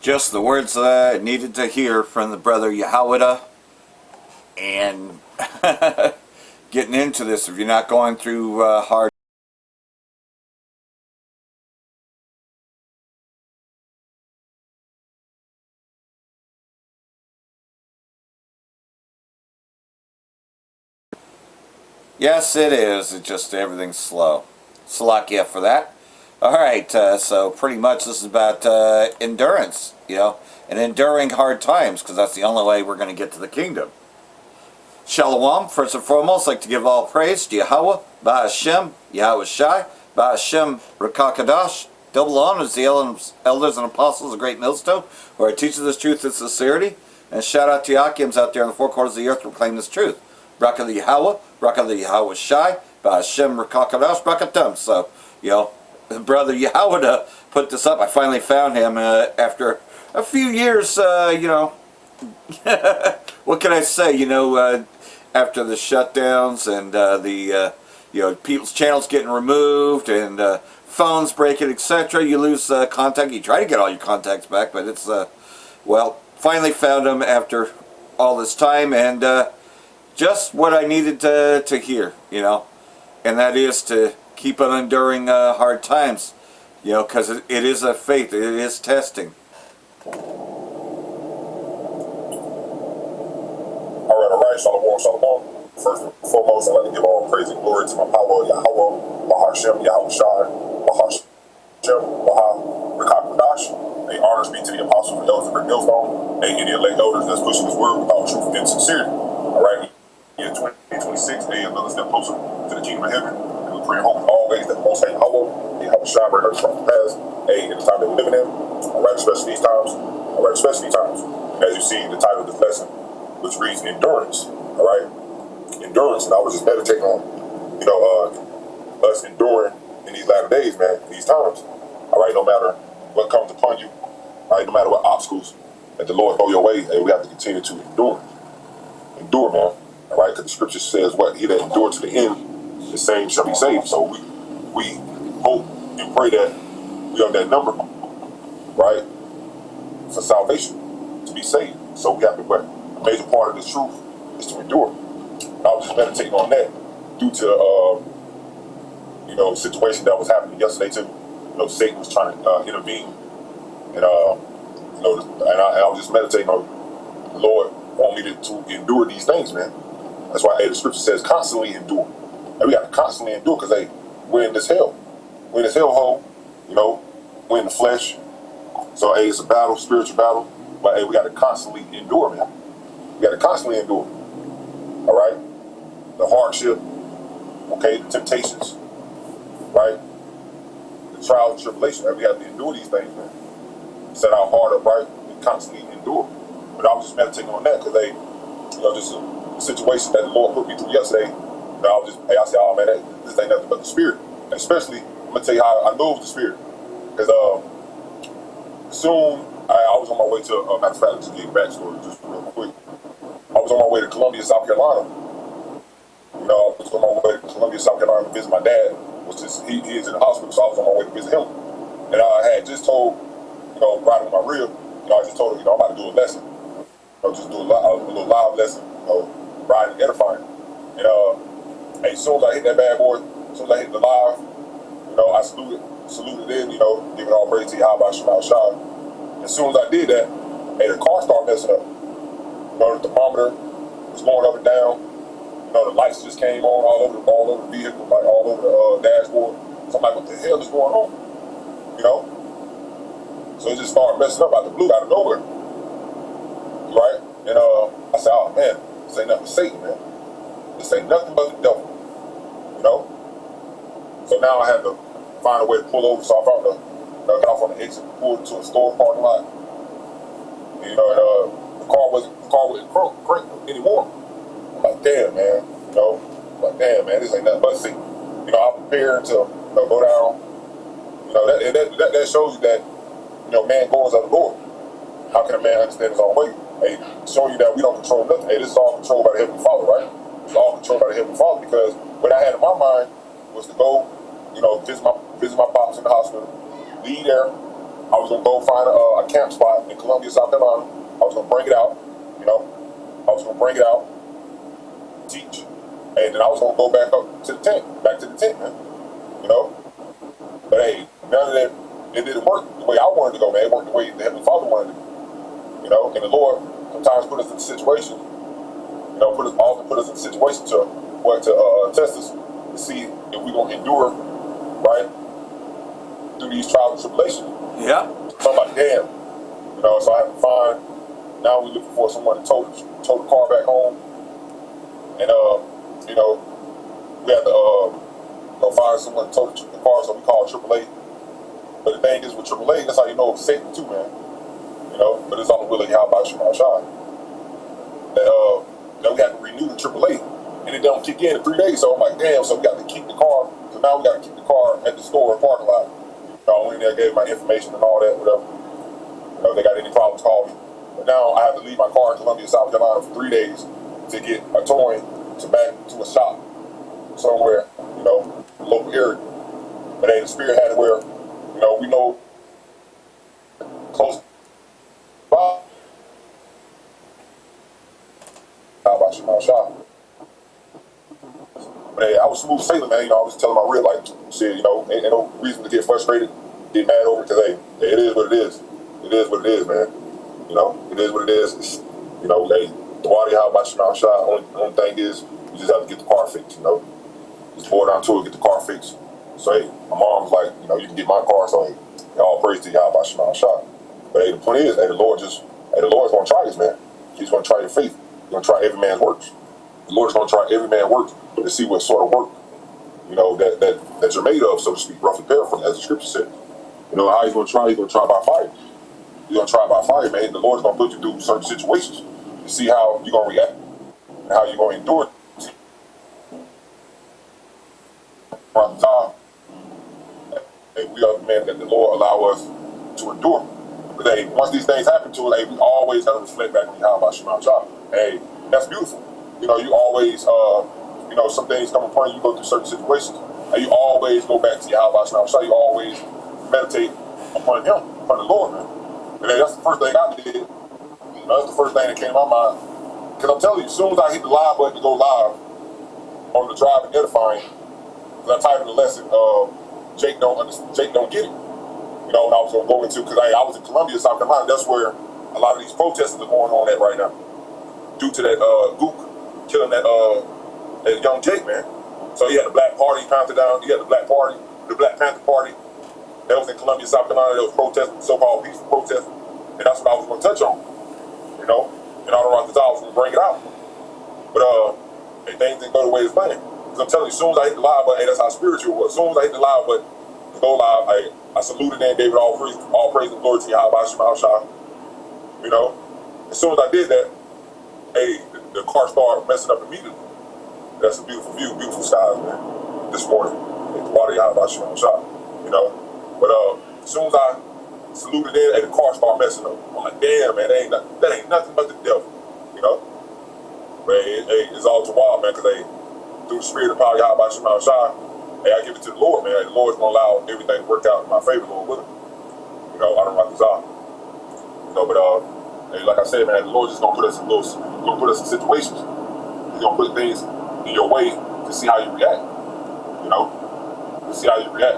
Just the words that I needed to hear from the brother Yahweh, and getting into this. If you're not going through hard, yes, it is. It's just everything's slow. Salakia for that. All right, so pretty much this is about endurance, and enduring hard times, because that's the only way we're going to get to the kingdom. Shalom. First and foremost, I'd like to give all praise to Yahweh, Ba'Hashem, Yahweh Shai, Ba'Hashem, Rakakadash. Double honors the elders and apostles of Great Millstone, who are teaching this truth in sincerity. And shout out to Yakims out there in the four corners of the earth to proclaim this truth. Braka the Yahweh, Braka the Yahweh Shai, Ba'Hashem, Rakakadash, Brakatum. So, brother Yahweh put this up. I finally found him after a few years, what can I say, after the shutdowns and the people's channels getting removed and phones breaking, etc. You lose contact. You try to get all your contacts back, but it's, finally found him after all this time, and just what I needed to hear, and that is to keep on enduring hard times, because it is a faith, it is testing. Alright, Shalom. First and foremost, I'd like to give all praise and glory to my power, Yahweh, Ba'Hashem, Yahweh Shai, Ba'Hashem, Rakakadash. Honors be to the apostles and elders of Great Millstone, and any elect elders that's pushing this word without truth and sincerity. Alright, in 2026, another step closer to the kingdom of heaven. And we pray and hope always that the Most High Yahweh, Yahweh Shai, bring us from the past, in the time that we're living in. Alright, especially these times. As you see in the title of this lesson, which reads endurance. Alright, endurance. And I was just meditating on, us enduring in these latter days, man, these times. Alright, no matter what comes upon you, right, no matter what obstacles that the Lord throw your way, we have to continue to endure. Endure, man. Alright, because the scripture says what? He that endured to the end, the same shall be saved. So we hope and pray that we are that number, right, for salvation, to be saved. So we have to, a major part of the truth is to endure. And I was just meditating on that due to, situation that was happening yesterday too. Satan was trying to intervene, and I was just meditating on the Lord want me to endure these things, man. That's why the scripture says constantly endure. And we got to constantly endure because we're in this hell. We're in this hellhole, we're in the flesh. So it's a battle, spiritual battle. But we got to constantly endure, man. We got to constantly endure. All right, the hardship, the temptations, right, the trials and tribulation. We have to endure these things, man. Set our heart up right and constantly endure. But I was just meditating on that because just a situation that the Lord put me through yesterday. I said, oh man, this ain't nothing but the Spirit. And especially, I'm gonna tell you how I know it was the Spirit, because soon. I was on my way to, matter of fact, let's get backstory just real quick. I was on my way to Columbia, South Carolina. I was on my way to Columbia, South Carolina to visit my dad. He is in the hospital, so I was on my way to visit him. And I had just told, riding with my rib, I just told him, I'm about to do a lesson. Just do a little live lesson, riding and edifying. And as soon as I hit that bad boy, as soon as I hit the live, I saluted in, giving all praise to Yahweh Shai. As soon as I did that, the car started messing up. The thermometer was going up and down. The lights just came on all over the vehicle, like all over the dashboard. So I'm like, what the hell is going on? So it just started messing up out the blue, out of nowhere. Right? And I said, oh man, this ain't nothing but Satan, man. This ain't nothing but the devil. So now I had to find a way to pull over, so I found got off on the exit, pulled into a store parking lot. And the car wasn't cranked anymore. I'm like, damn, man. This ain't nothing but Satan. I'm prepared to go down. That shows you that man goes of the Lord. How can a man understand his own way? Showing you that we don't control nothing. This is all controlled by the Heavenly Father, right? It's all controlled by the Heavenly Father, because what I had in my mind was to go, visit my pops in the hospital, leave there, I was gonna go find a camp spot in Columbia, South Carolina. I was gonna bring it out, you know. I was gonna bring it out, teach, and then I was gonna go back up to the tent, man. You know. But hey, none of that, it didn't work the way I wanted to go, man. It worked the way the Heavenly Father wanted it. You know, and the Lord sometimes put us in situations, you know, often put us in situations to test us to see if we're gonna endure, right, through these trials and tribulations. Yeah. So I'm like, damn, you know. So I have to find. Now we're looking for someone to tow the car back home, and you know, we have to go find someone to tow the car. So we call AAA. But the thing is, with AAA, that's how you know it's safety too, man. You know, but it's all really how about you, my shot. That we got to renew the AAA, and it don't kick in 3 days. So I'm like, damn. So we got to keep the car. So now we got to keep the car at the store parking lot. I went in there, gave my information and all that, whatever. You know, if they got any problems, call me. But now I have to leave my car in Columbia, South Carolina for 3 days to get a towing back to a shop somewhere, you know, local area. But hey, the Spirit had it where, you know, we know close by. How about you, my shop? But hey, I was smooth sailing, man. You know, I was telling my real life shit, you know, ain't no reason to get frustrated, get mad over it, because hey, it is what it is. It is what it is, man. You know, it is what it is. It's, you know, hey, the water, how about you, my shot? Only thing is, you just have to get the car fixed, you know. Just pour down to it, get the car fixed. So hey, my mom was like, you know, you can get my car, so hey, all praise to you, how about you, my shot? But hey, the point is, hey, the Lord's gonna try this, man. He's gonna try your faith. He's gonna try every man's works. The Lord's gonna try every man's works to see what sort of work, you know, that you're made of, so to speak, roughly paraphrased, as the scripture says. You know how he's gonna try? He's gonna try by fire. He's gonna try by fire, man. The Lord's gonna put you through certain situations to see how you're gonna react and how you're gonna endure it. From the time, and we are the men that the Lord allow us to endure. But hey, once these things happen to us, hey, we always gotta reflect back on how about Shema Shah. Hey, that's beautiful. You know, you always, you know, some things come upon you, you go through certain situations, and you always go back to your how about Shema Shah. You always meditate upon Him, upon the Lord, man. And then that's the first thing I did. You know, that's the first thing that came to my mind. Because I'm telling you, as soon as I hit the live button to go live on the Drive and Edifying, because I titled the lesson, Jake don't get it. You know, and I was going to go into, because I was in Columbia, South Carolina. That's where a lot of these protesters are going on at right now, due to that Gook killing that young Jake, man. So he had the Black Party pounded down. He had the Black Party, the Black Panther Party. That was in Columbia, South Carolina. That was protesting, so-called peaceful protesting, and that's what I was going to touch on. You know, and all around the time I was going to bring it out, but things didn't go the way it's planned. Because I'm telling you, as soon as I hit the live button, hey, that's how spiritual it was. As soon as I hit the live button to go live, I saluted and gave it all praise and glory to you, how about Shema Shah. You know, as soon as I did that, hey, the car started messing up immediately. That's a beautiful view, beautiful skies, man. This morning, the water, how about Shema Shah. You know. But as soon as I saluted in, the car started messing up. I'm like, damn, man, that ain't nothing but the devil, you know. But it's all too wild, man, because through the spirit of power, how about Shema Shah, hey, I give it to the Lord, man. The Lord's gonna allow everything to work out in my favor, Lord, with Him. You know, I don't rock this out. You know, but hey, like I said, man, the Lord just gonna put us in situations. He's gonna put things in your way to see how you react. You know, to see how you react.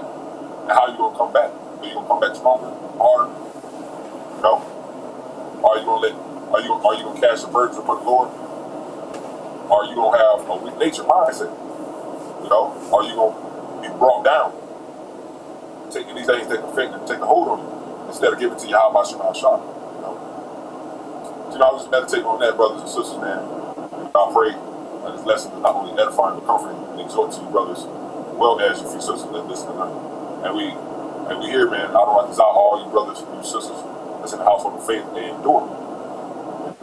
And how you gonna come back? Are you gonna come back stronger, harder? You know? Are you gonna cast your burdens upon the Lord? Are you gonna have a weak nature mindset? You know? Are you gonna be brought down? Taking these things take effect and take a hold on you instead of giving to you how about Shema Shah? You know? So, you know, I was just meditating on that, brothers and sisters, man. And I pray that this lesson is not only edifying but comforting and exhorting to you, brothers, well as you few sisters that listen tonight. And we hear, man, I don't like to all you brothers and you sisters that's in the household of faith, they endure.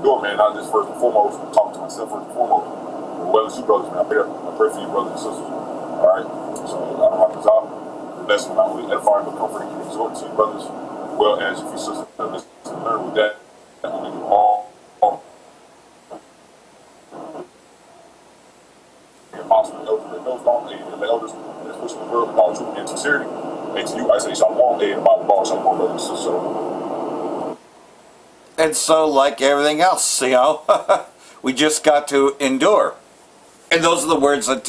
Endure, man, not just first and foremost, I'm talking to myself first and foremost, as well as you brothers, man. I pray for you brothers and sisters. Alright? So I don't like to the lesson not only edifying but comforting and exhorting to you brothers, as well as you few sisters that listen to learn with that. And we do all the apostles and elders that knows all the elders that's pushing the world with all truth and sincerity. And to you, I say, Shalom, and the Bible, Shalom. on those. So. And so, like everything else, we just got to endure. And those are the words that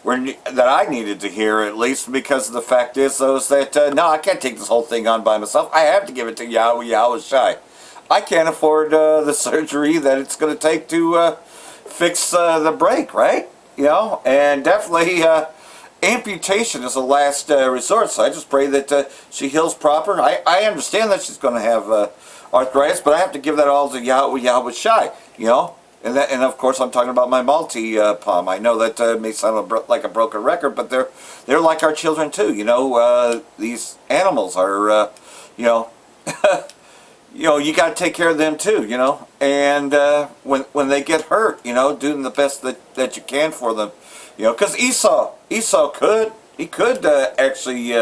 that I needed to hear, at least, because the fact is, that no, I can't take this whole thing on by myself. I have to give it to Yahweh Shai. I can't afford the surgery that it's going to take to fix the break, right? And definitely amputation is a last resort. So I just pray that she heals proper. I understand that she's going to have arthritis, but I have to give that all to Yahweh Shai, And of course, I'm talking about my multi-palm. I know that may sound like a broken record, but they're like our children too. These animals are, you got to take care of them too. And when they get hurt, doing the best that you can for them. Because Esau could actually,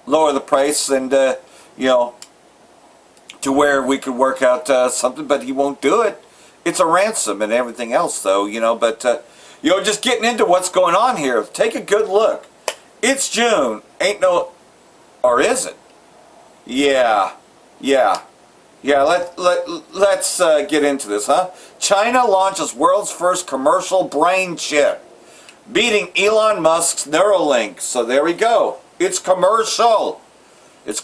lower the price and to where we could work out something, but he won't do it. It's a ransom and everything else, though, but, just getting into what's going on here, take a good look. It's June. Or is it? Yeah. Let's get into this, huh? China launches world's first commercial brain chip, beating Elon Musk's Neuralink. So there we go. It's commercial. It's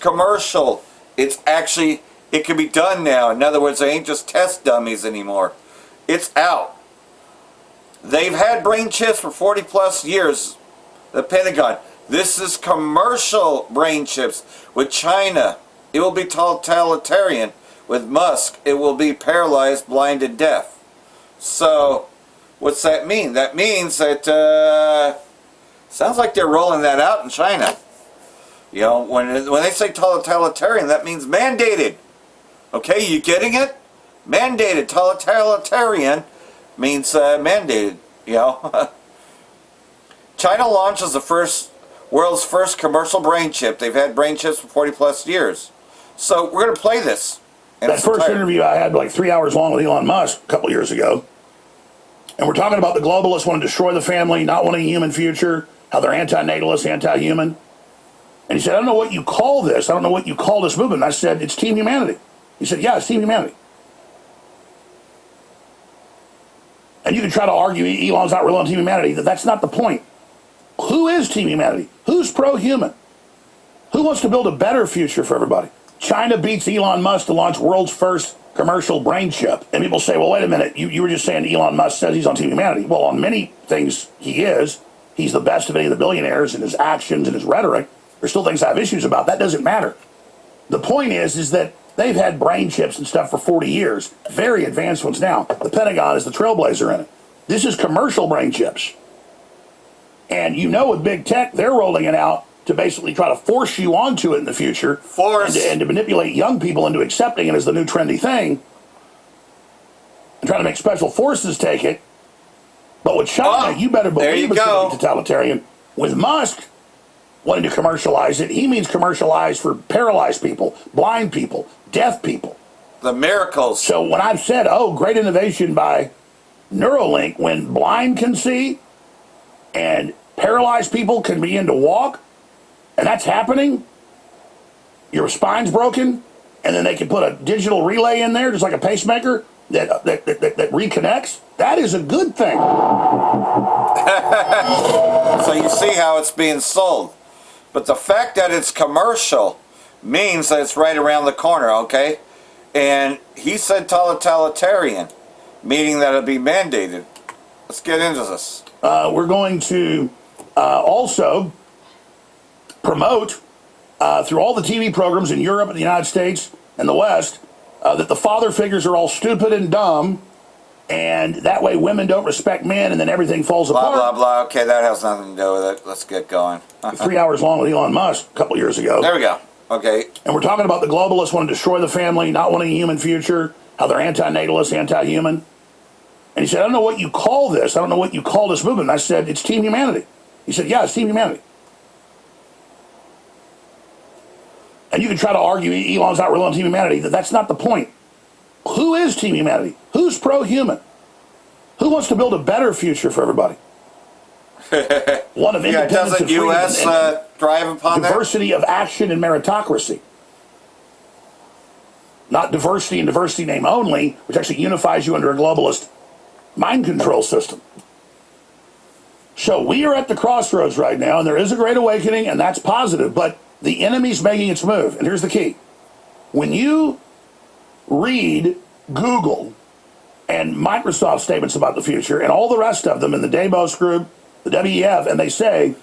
actually... It can be done now. In other words, they ain't just test dummies anymore. It's out. They've had brain chips for 40 plus years. The Pentagon. This is commercial brain chips. With China, it will be totalitarian. With Musk, it will be paralyzed, blind, and deaf. So, what's that mean? That means that, sounds like they're rolling that out in China. When they say totalitarian, that means mandated. Okay, you getting it? Mandated. Totalitarian means mandated, China launches the world's first commercial brain chip. They've had brain chips for 40 plus years. So we're going to play this. That first interview I had, like 3 hours long with Elon Musk a couple years ago. And we're talking about the globalists want to destroy the family, not wanting a human future, how they're anti-natalist, anti-human. And he said, I don't know what you call this. I don't know what you call this movement. And I said, it's Team Humanity. He said, yeah, it's Team Humanity. And you can try to argue Elon's not real on Team Humanity. That's not the point. Who is Team Humanity? Who's pro-human? Who wants to build a better future for everybody? China beats Elon Musk to launch world's first commercial brain chip. And people say, well, wait a minute. You were just saying Elon Musk says he's on Team Humanity. Well, on many things he is. He's the best of any of the billionaires in his actions and his rhetoric. There's still things I have issues about. That doesn't matter. The point is that they've had brain chips and stuff for 40 years. Very advanced ones now. The Pentagon is the trailblazer in it. This is commercial brain chips. And with big tech, they're rolling it out to basically try to force you onto it in the future. And to manipulate young people into accepting it as the new trendy thing. And trying to make special forces take it. But with China, you better believe it's going to be totalitarian. With Musk wanting to commercialize it, he means commercialize for paralyzed people, blind people, deaf people. The miracles. So when I've said, great innovation by Neuralink, when blind can see and paralyzed people can begin to walk, and that's happening, your spine's broken, and then they can put a digital relay in there, just like a pacemaker, that reconnects, that is a good thing. So you see how it's being sold. But the fact that it's commercial means that it's right around the corner, okay? And he said totalitarian, meaning that it'll be mandated. Let's get into this. We're going to also promote through all the TV programs in Europe and the United States and the West that the father figures are all stupid and dumb, and that way women don't respect men, and then everything falls apart. Blah, blah, blah. Okay, that has nothing to do with it. Let's get going. 3 hours long with Elon Musk a couple years ago. There we go. Okay. And we're talking about the globalists want to destroy the family, not wanting a human future, how they're anti-natalist, anti-human. And he said, I don't know what you call this. I don't know what you call this movement. And I said, it's Team Humanity. He said, yeah, it's Team Humanity. And you can try to argue Elon's not real on Team Humanity. That's not the point. Who is Team Humanity? Who's pro-human? Who wants to build a better future for everybody? One of independence doesn't and freedom U.S. and drive upon diversity that? of action and meritocracy. not diversity and diversity name only, which actually unifies you under a globalist mind control system. So we are at the crossroads right now, and there is a great awakening, and that's positive, but the enemy's making its move. And here's the key. When you read Google and Microsoft statements about the future and all the rest of them in the Davos group, the WEF, and they say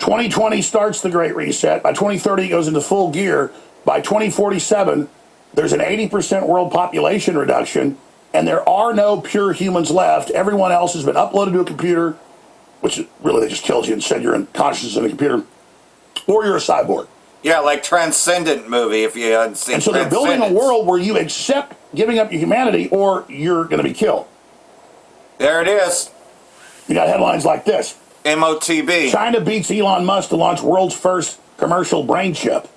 2020 starts the Great Reset. By 2030, it goes into full gear. By 2047, there's an 80% world population reduction, and there are no pure humans left. Everyone else has been uploaded to a computer, which really they just killed you and said you're in consciousness in a computer, or you're a cyborg. Yeah, like Transcendent movie, if you hadn't seen. And so they're building a world where you accept giving up your humanity or you're going to be killed. There it is. You got headlines like this. MOTB. China beats Elon Musk to launch world's first commercial brain chip.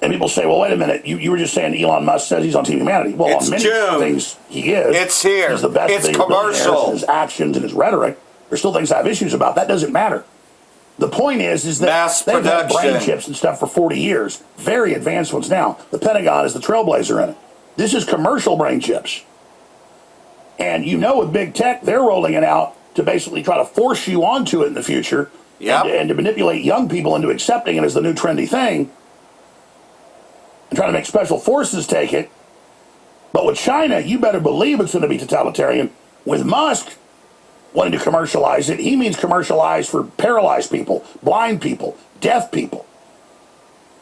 And people say, well, wait a minute. You were just saying Elon Musk says he's on Team Humanity. Well, it's on many June. things he is. It's here. He's the best it's thing commercial. His actions and his rhetoric. There's still things I have issues about. That doesn't matter. The point is that mass they've had production. brain chips and stuff for 40 years. Very advanced ones now. The Pentagon is the trailblazer in it. This is commercial brain chips. And you know with big tech, they're rolling it out to basically try to force you onto it in the future. Yep. And to manipulate young people into accepting it as the new trendy thing. And trying to make special forces take it. But with China, you better believe it's going to be totalitarian. With Musk wanting to commercialize it, he means commercialize for paralyzed people, blind people, deaf people.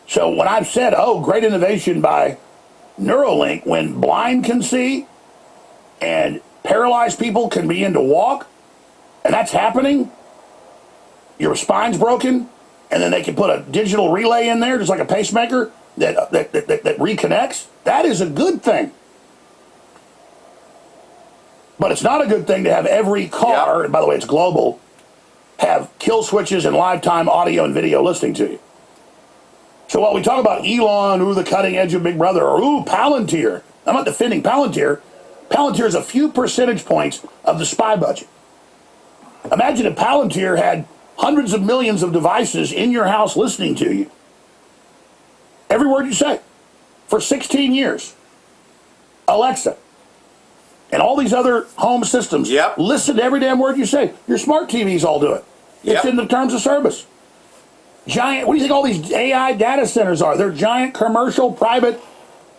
So when I've said, oh, great innovation by Neuralink, when blind can see and paralyzed people can begin to walk, and that's happening, your spine's broken, and then they can put a digital relay in there, just like a pacemaker, that reconnects, that is a good thing. But it's not a good thing to have every car, and by the way, it's global, have kill switches and lifetime audio and video listening to you. So while we talk about Elon, ooh, the cutting edge of Big Brother, or ooh, Palantir, I'm not defending Palantir. Palantir is a few percentage points of the spy budget. Imagine if Palantir had hundreds of millions of devices in your house listening to you. Every word you say. For 16 years. Alexa. And all these other home systems listen to every damn word you say. Your smart TVs all do it. It's in the terms of service. Giant, what do you think all these AI data centers are? They're giant commercial private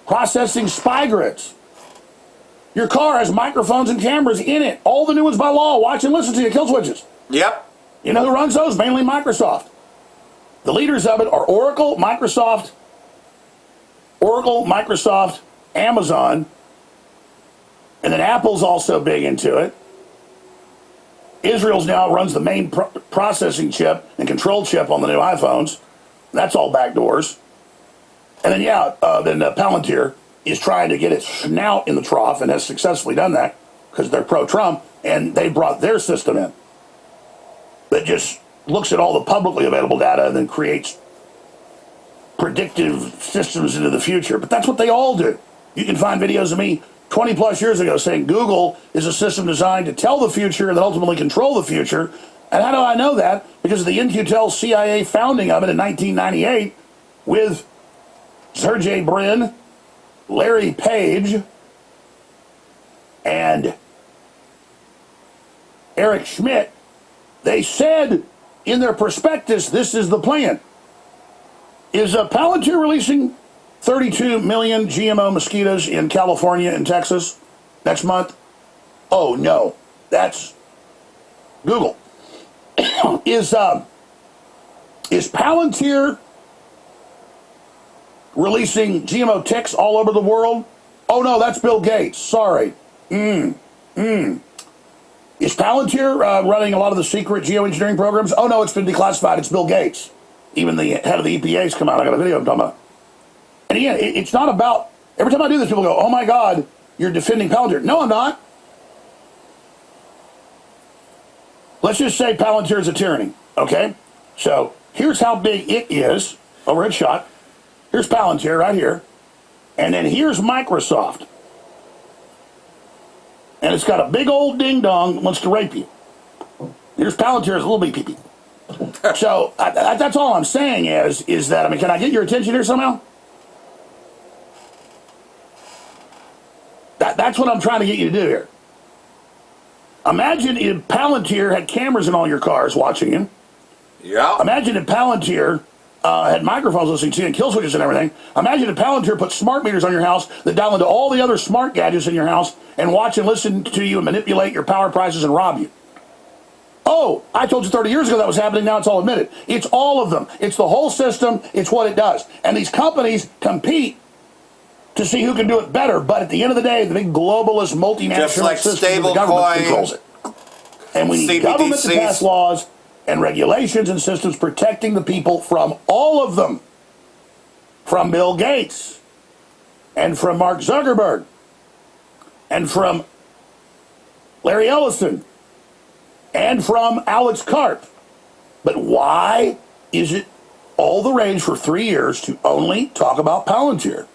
processing spy grids. Your car has microphones and cameras in it. All the new ones by law. Watch and listen to you. Kill switches. Yep. You know who runs those? Mainly Microsoft. The leaders of it are Oracle, Microsoft, Amazon, and then Apple's also big into it. Israel's now runs the main processing chip and control chip on the new iPhones. That's all backdoors. And then, Palantir is trying to get its snout in the trough and has successfully done that because they're pro-Trump, and they brought their system in that just looks at all the publicly available data and then creates predictive systems into the future. But that's what they all do. You can find videos of me 20 plus years ago saying Google is a system designed to tell the future and then ultimately control the future. And how do I know that? Because of the In-Q-Tel CIA founding of it in 1998 with Sergey Brin, Larry Page, and Eric Schmidt. They said in their prospectus, this is the plan. Is Palantir releasing 32 million GMO mosquitoes in California and Texas next month? Oh, no. That's Google. Is Palantir releasing GMO ticks all over the world? Oh, no, that's Bill Gates. Sorry. Is Palantir running a lot of the secret geoengineering programs? Oh, no, it's been declassified. It's Bill Gates. Even the head of the EPA's come out. I got a video I'm talking about. And again, it's not about, every time I do this, people go, oh my God, you're defending Palantir. No, I'm not. Let's just say Palantir is a tyranny, okay? So here's how big it is, overhead shot. Here's Palantir right here. And then here's Microsoft. And it's got a big old ding-dong that wants to rape you. Here's Palantir's little bitty pee-pee. So that's all I'm saying is that, I mean, can I get your attention here somehow? That's what I'm trying to get you to do here. Imagine if Palantir had cameras in all your cars watching you. Yeah. Imagine if Palantir had microphones listening to you and kill switches and everything. Imagine if Palantir put smart meters on your house that dial into all the other smart gadgets in your house and watch and listen to you and manipulate your power prices and rob you. Oh, I told you 30 years ago that was happening. Now it's all admitted. It's all of them. It's the whole system. It's what it does. And these companies compete to see who can do it better. But at the end of the day, the big globalist multinational like system, the stable government coin, controls it. And we need government to pass laws and regulations and systems protecting the people from all of them. From Bill Gates and from Mark Zuckerberg and from Larry Ellison and from Alex Karp. But why is it all the rage for 3 years to only talk about Palantir?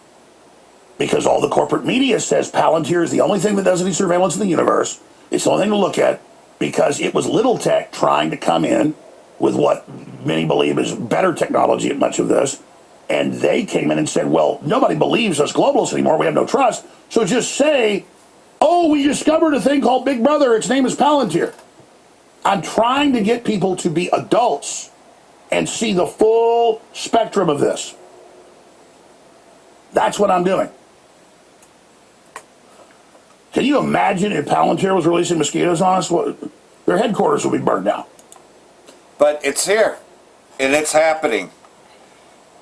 Because all the corporate media says Palantir is the only thing that does any surveillance in the universe. It's the only thing to look at because it was little tech trying to come in with what many believe is better technology at much of this. And they came in and said, well, nobody believes us globalists anymore. We have no trust. So just say, oh, we discovered a thing called Big Brother. Its name is Palantir. I'm trying to get people to be adults and see the full spectrum of this. That's what I'm doing. Can you imagine if Palantir was releasing mosquitoes on us? Their headquarters would be burned down. But it's here, and it's happening.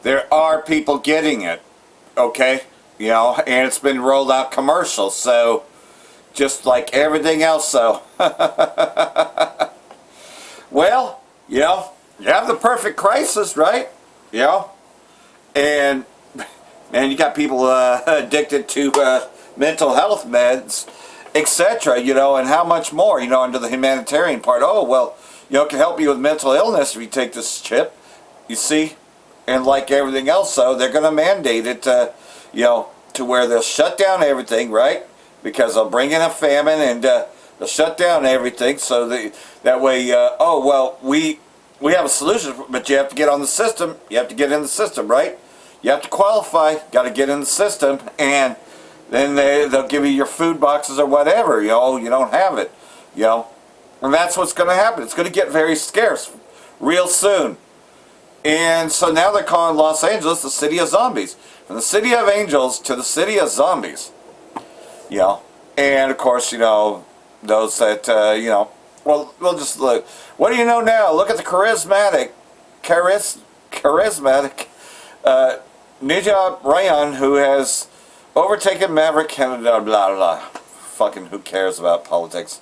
There are people getting it, okay? You know, and it's been rolled out commercials, so just like everything else, so. Well, you know, you have the perfect crisis, right? You know? And, man, you got people addicted to mental health meds, etc., you know, and how much more, you know, under the humanitarian part. Oh, well, you know, it can help you with mental illness if you take this chip, you see? And like everything else, so they're going to mandate it, you know, to where they'll shut down everything, right? Because they'll bring in a famine and they'll shut down everything. So that way, oh, well, we have a solution, but you have to get on the system. You have to get in the system, right? You have to qualify. Got to get in the system. And then they'll give you your food boxes or whatever. You know, you don't have it, you know. And that's what's going to happen. It's going to get very scarce real soon. And so now they're calling Los Angeles the city of zombies. From the city of angels to the city of zombies. You know, and of course, you know, those that, you know, well, we'll just look. What do you know now? Look at the charismatic Ninja Ryan, who has overtaken Maverick and blah, blah, blah. Fucking who cares about politics?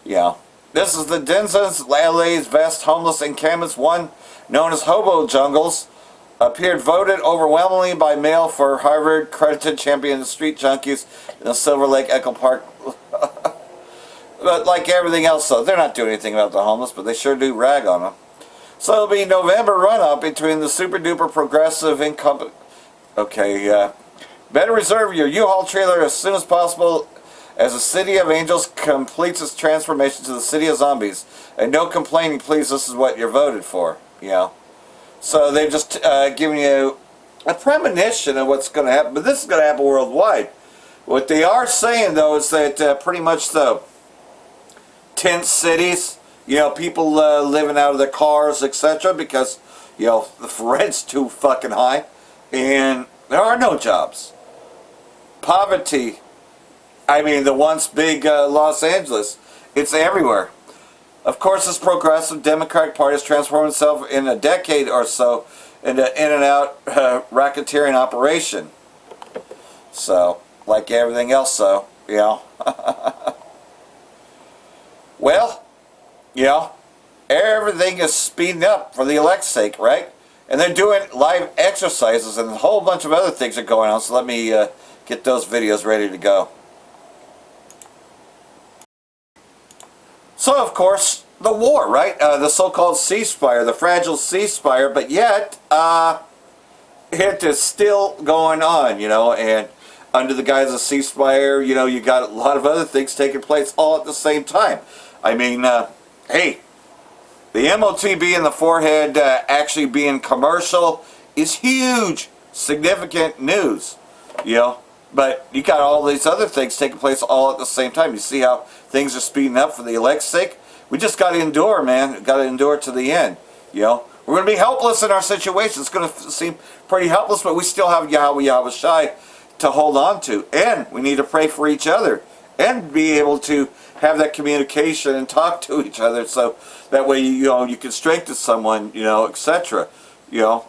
You know, this is the Denizens, LA's vast homeless encampments, one known as hobo jungles, appeared voted overwhelmingly by mail for Harvard credited champion of street junkies in the Silver Lake Echo Park. But like everything else, though, they're not doing anything about the homeless, but they sure do rag on them. So it'll be November run-up between the super duper progressive incumbent. Okay, better reserve your U-Haul trailer as soon as possible as the City of Angels completes its transformation to the City of Zombies. And no complaining, please, this is what you're voted for. You know, so they're just giving you a premonition of what's going to happen, but this is going to happen worldwide. What they are saying, though, is that pretty much the tent cities, you know, people living out of their cars, etc., because, you know, the rent's too fucking high, and there are no jobs. Poverty, I mean, the once big Los Angeles, it's everywhere. Of course, this progressive Democratic Party has transformed itself in a decade or so into in-and-out racketeering operation. So, like everything else, though, you know. Well, you know, everything is speeding up for the elect's sake, right? And they're doing live exercises and a whole bunch of other things are going on. So let me get those videos ready to go. So, of course, the war, right? The so-called ceasefire, the fragile ceasefire, but yet it is still going on, you know, and under the guise of ceasefire, you know, you got a lot of other things taking place all at the same time. I mean, hey, The MOTB in the forehead actually being commercial is huge, significant news, you know. But you got all these other things taking place all at the same time. You see how things are speeding up for the elect's sake? We just got to endure, man. Got to endure to the end, you know. We're going to be helpless in our situation. It's going to seem pretty helpless, but we still have Yahweh Shai to hold on to. And we need to pray for each other and be able to have that communication and talk to each other, so that way you know you can strengthen someone, you know, etc. You know,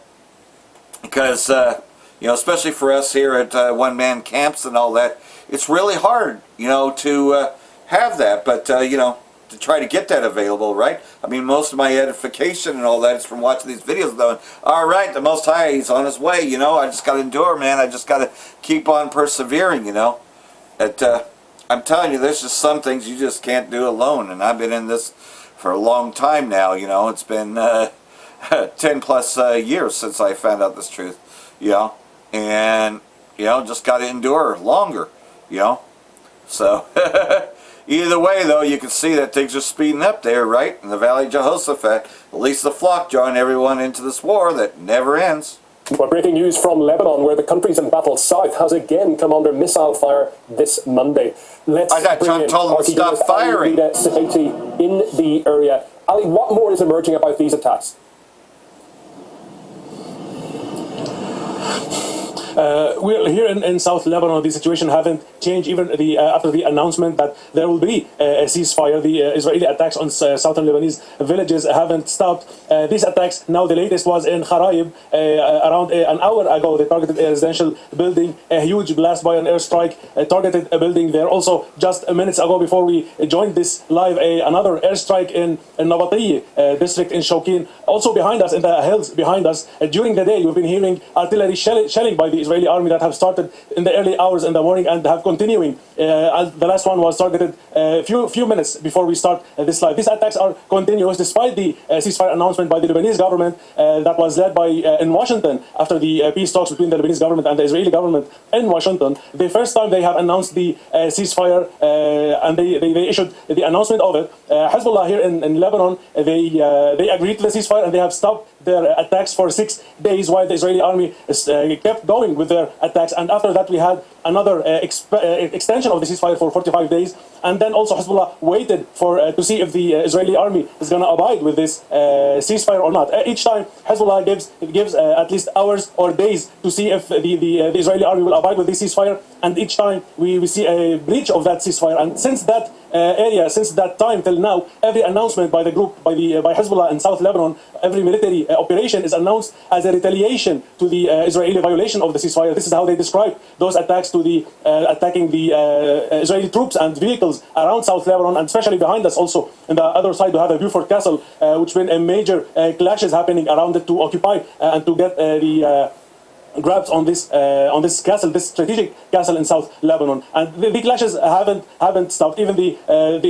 because you know, especially for us here at one-man camps and all that, it's really hard, you know, to have that. But you know, to try to get that available, right? I mean, most of my edification and all that is from watching these videos, going, all right, the Most High, He's on His way. You know, I just got to endure, man. I just got to keep on persevering. You know, I'm telling you, there's just some things you just can't do alone, and I've been in this for a long time now, you know. It's been 10 plus years since I found out this truth, you know, and, you know, just got to endure longer, you know. So, either way, though, you can see that things are speeding up there, right, in the Valley of Jehoshaphat. At least the flock drawing everyone into this war that never ends. Well, breaking news from Lebanon, where the country's embattled south has again come under missile fire this Monday. Let's bring in told them to stop firing in the area. Ali, what more is emerging about these attacks? We're here in South Lebanon. The situation haven't changed even after the announcement that there will be a ceasefire. The Israeli attacks on southern Lebanese villages haven't stopped. These attacks, now the latest was in Kharaib. Around an hour ago, they targeted a residential building. A huge blast by an airstrike targeted a building there. Also, just minutes ago, before we joined this live, another airstrike in Nabatieh district in Shokin. Also behind us, in the hills behind us, during the day, we've been hearing artillery shelling by the Israeli army that have started in the early hours in the morning and have continuing. The last one was targeted a few minutes before we start this live. These attacks are continuous despite the ceasefire announcement by the Lebanese government that was led by in Washington after the peace talks between the Lebanese government and the Israeli government in Washington. The first time they have announced the ceasefire and they issued the announcement of it. Hezbollah here in Lebanon, they agreed to the ceasefire and they have stopped their attacks for 6 days while the Israeli army kept going with their attacks. And after that, we had another extension of the ceasefire for 45 days. And then also Hezbollah waited for to see if the Israeli army is going to abide with this ceasefire or not. Each time Hezbollah gives at least hours or days to see if the Israeli army will abide with this ceasefire. And each time we see a breach of that ceasefire. And since that since that time till now, every announcement by the group, by Hezbollah in South Lebanon, every military operation is announced as a retaliation to the Israeli violation of the ceasefire. This is how they describe those attacks to the attacking the Israeli troops and vehicles around South Lebanon, and especially behind us. Also, on the other side, we have a Beaufort Castle, which been a major clashes happening around it to occupy and to get the grabs on this castle, this strategic castle in South Lebanon, and the clashes haven't stopped. Even the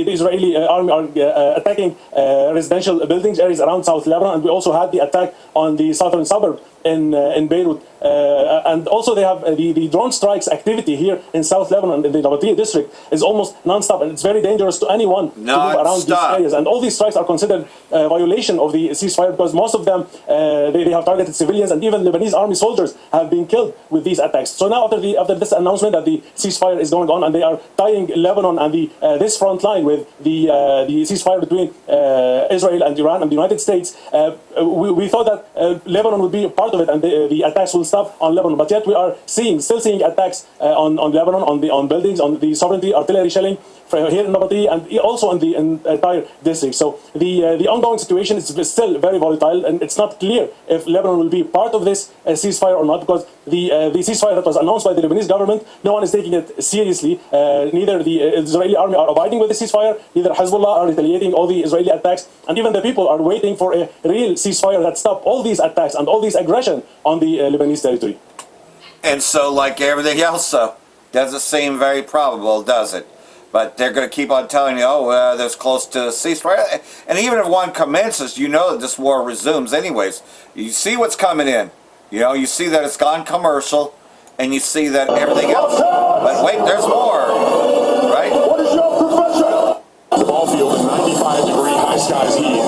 Israeli army are attacking residential buildings, areas around South Lebanon, and we also had the attack on the southern suburb in Beirut, and also they have the drone strikes activity here in South Lebanon. In the Nabatieh district is almost non-stop, and it's very dangerous to anyone to move around these areas. And all these strikes are considered a violation of the ceasefire because most of them they have targeted civilians, and even Lebanese army soldiers have been killed with these attacks. So now after this announcement that the ceasefire is going on, and they are tying Lebanon and this front line with the ceasefire between Israel and Iran and the United States, we thought that Lebanon would be a part of it, and the attacks will stop on Lebanon. But yet we are still seeing attacks on Lebanon, on buildings, on the sovereignty, artillery shelling here in Nabatieh, and also in the entire district. So the ongoing situation is still very volatile, and it's not clear if Lebanon will be part of this ceasefire or not, because the ceasefire that was announced by the Lebanese government, no one is taking it seriously. Neither the Israeli army are abiding with the ceasefire, neither Hezbollah are retaliating all the Israeli attacks, and even the people are waiting for a real ceasefire that stop all these attacks and all this aggression on the Lebanese territory. And so, like everything else, doesn't seem very probable, does it? But they're going to keep on telling you, oh, there's close to a ceasefire. And even if one commences, you know that this war resumes anyways. You see what's coming in. You know, you see that it's gone commercial, and you see that everything else. But wait, there's more, right? What is your profession? The ball field is 95 degree high skies heat.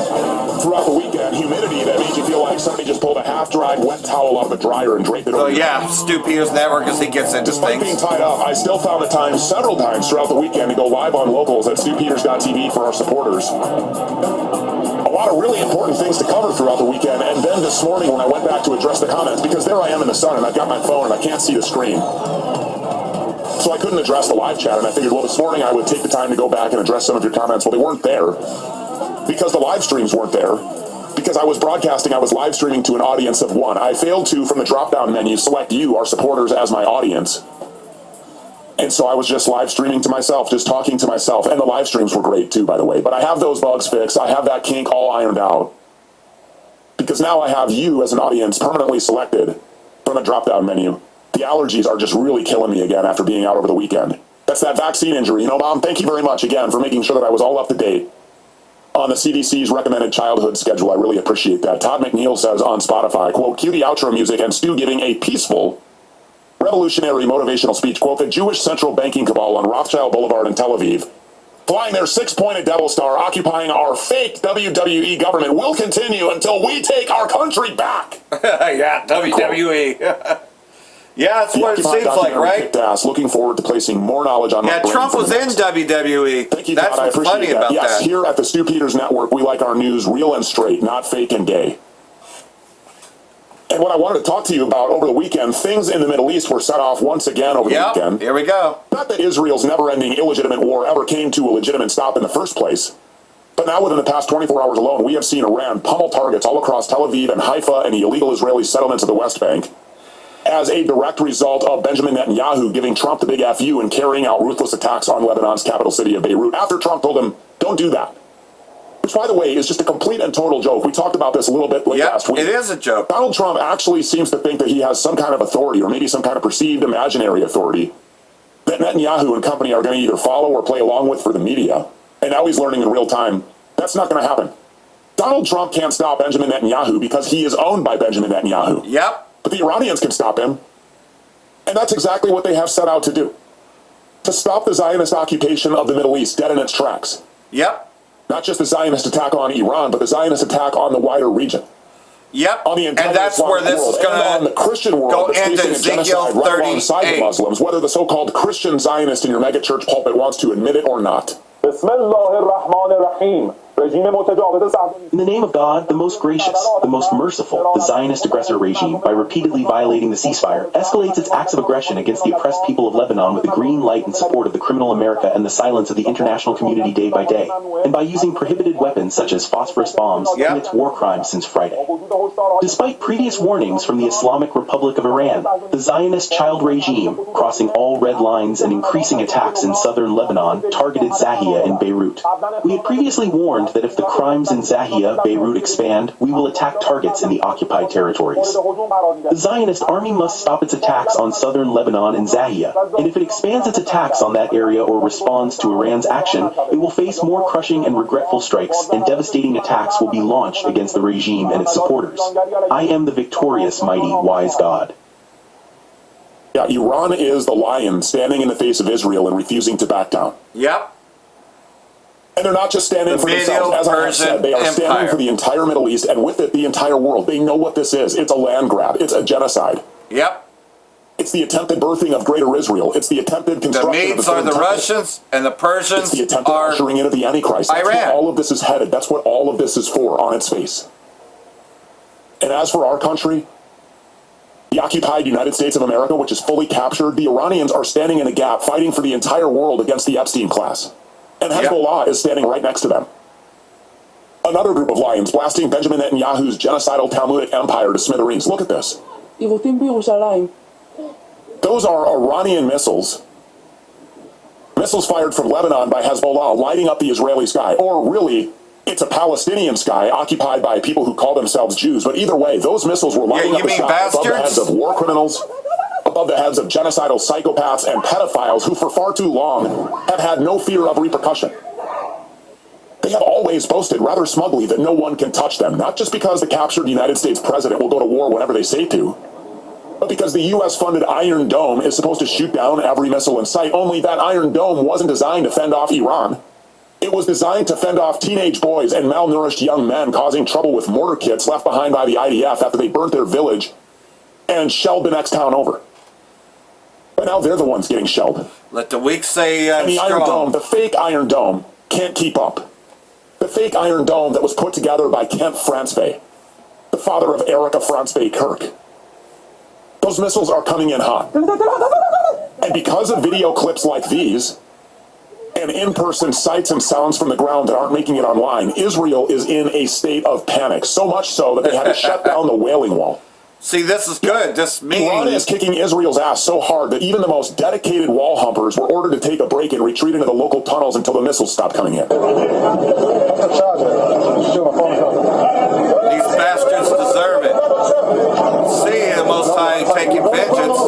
throughout the weekend, humidity that made you feel like somebody just pulled a half-dried wet towel out of a dryer and draped it over. So yeah, Stu Peters Network, as he gets into Despite things. being tied up, I still found the time several times throughout the weekend to go live on locals at stewpeters.tv for our supporters. A lot of really important things to cover throughout the weekend, and then this morning when I went back to address the comments, because there I am in the sun and I've got my phone and I can't see the screen. So I couldn't address the live chat, and I figured, well, this morning I would take the time to go back and address some of your comments. Well, they weren't there because the live streams weren't there. Because I was broadcasting, I was live streaming to an audience of one. I failed to, from the drop-down menu, select you, our supporters, as my audience. And so I was just live streaming to myself, just talking to myself. And the live streams were great too, by the way. But I have those bugs fixed. I have that kink all ironed out. Because now I have you as an audience permanently selected from the drop-down menu. The allergies are just really killing me again after being out over the weekend. That's that vaccine injury. You know, Mom, thank you very much again for making sure that I was all up to date on the CDC's recommended childhood schedule. I really appreciate that. Todd McNeil says on Spotify, quote, cue the outro music and Stu giving a peaceful, revolutionary motivational speech, quote, the Jewish central banking cabal on Rothschild Boulevard in Tel Aviv, flying their six-pointed devil star, occupying our fake WWE government, will continue until we take our country back. Yeah, WWE. Yeah, that's what it seems like, right? Ass, looking forward to placing more knowledge on my brain. Trump was in WWE. Thank you, that's Todd. what's funny about yes, that. Here at the Stu Peters Network, we like our news real and straight, not fake and gay. And what I wanted to talk to you about over the weekend, things in the Middle East were set off once again over the weekend. Here we go. Not that Israel's never-ending illegitimate war ever came to a legitimate stop in the first place, but now within the past 24 hours alone, we have seen Iran pummel targets all across Tel Aviv and Haifa and the illegal Israeli settlements of the West Bank as a direct result of Benjamin Netanyahu giving Trump the big FU and carrying out ruthless attacks on Lebanon's capital city of Beirut after Trump told him, don't do that. Which, by the way, is just a complete and total joke. We talked about this a little bit last week. It is a joke. Donald Trump actually seems to think that he has some kind of authority, or maybe some kind of perceived imaginary authority, that Netanyahu and company are going to either follow or play along with for the media. And now he's learning in real time, that's not going to happen. Donald Trump can't stop Benjamin Netanyahu because he is owned by Benjamin Netanyahu. Yep. But the Iranians can stop him. And that's exactly what they have set out to do. To stop the Zionist occupation of the Middle East dead in its tracks. Yep. Not just the Zionist attack on Iran, but the Zionist attack on the wider region. Yep. On the entire and that's Islamic where this world, is going and on the Christian world go that's into facing a Ezekiel genocide right 38. alongside the Muslims, whether the so-called Christian Zionist in your megachurch pulpit wants to admit it or not. In the name of God, the most gracious, the most merciful, the Zionist aggressor regime, by repeatedly violating the ceasefire, escalates its acts of aggression against the oppressed people of Lebanon with the green light and support of the criminal America and the silence of the international community day by day, and by using prohibited weapons such as phosphorus bombs, commits war crimes since Friday. Despite previous warnings from the Islamic Republic of Iran, the Zionist child regime, crossing all red lines and increasing attacks in southern Lebanon, targeted Zahia in Beirut. We had previously warned that if the crimes in Zahia, Beirut expand, we will attack targets in the occupied territories. The Zionist army must stop its attacks on southern Lebanon and Zahia, and if it expands its attacks on that area or responds to Iran's action, it will face more crushing and regretful strikes, and devastating attacks will be launched against the regime and its supporters. I am the victorious, mighty, wise God. Yeah, Iran is the lion standing in the face of Israel and refusing to back down. Yep. And they're not just standing for themselves, as I have said, they are standing for the entire Middle East, and with it, the entire world. They know what this is. It's a land grab. It's a genocide. Yep. It's the attempted birthing of Greater Israel. It's the attempted construction the Medes are the Russians, and the Persians it's the attempted are ushering in of the Antichrist. That's Iran. where all of this is headed. That's what all of this is for on its face. And as for our country, the occupied United States of America, which is fully captured, the Iranians are standing in a gap, fighting for the entire world against the Epstein class. And Hezbollah is standing right next to them. Another group of lions blasting Benjamin Netanyahu's genocidal Talmudic empire to smithereens. Look at this. Those are Iranian missiles. Missiles fired from Lebanon by Hezbollah lighting up the Israeli sky. Or really, it's a Palestinian sky occupied by people who call themselves Jews. But either way, those missiles were lighting up the sky above the heads of war criminals, above the heads of genocidal psychopaths and pedophiles who for far too long have had no fear of repercussion. They have always boasted rather smugly that no one can touch them, not just because the captured United States president will go to war whenever they say to, but because the U.S.-funded Iron Dome is supposed to shoot down every missile in sight, only that Iron Dome wasn't designed to fend off Iran. It was designed to fend off teenage boys and malnourished young men causing trouble with mortar kits left behind by the IDF after they burnt their village and shelled the next town over. But now they're the ones getting shelled. Let the weak say and the strong. Iron Dome, the fake Iron Dome, can't keep up. The fake Iron Dome that was put together by Kent Francevey, the father of Erica Francevey Kirk. Those missiles are coming in hot. And because of video clips like these, and in-person sights and sounds from the ground that aren't making it online, Israel is in a state of panic. So much so that they had to shut down the Wailing Wall. See, this is good. This means Iran is kicking Israel's ass so hard that even the most dedicated wall humpers were ordered to take a break and retreat into the local tunnels until the missiles stopped coming in. these bastards deserve it. See, the Most High taking vengeance.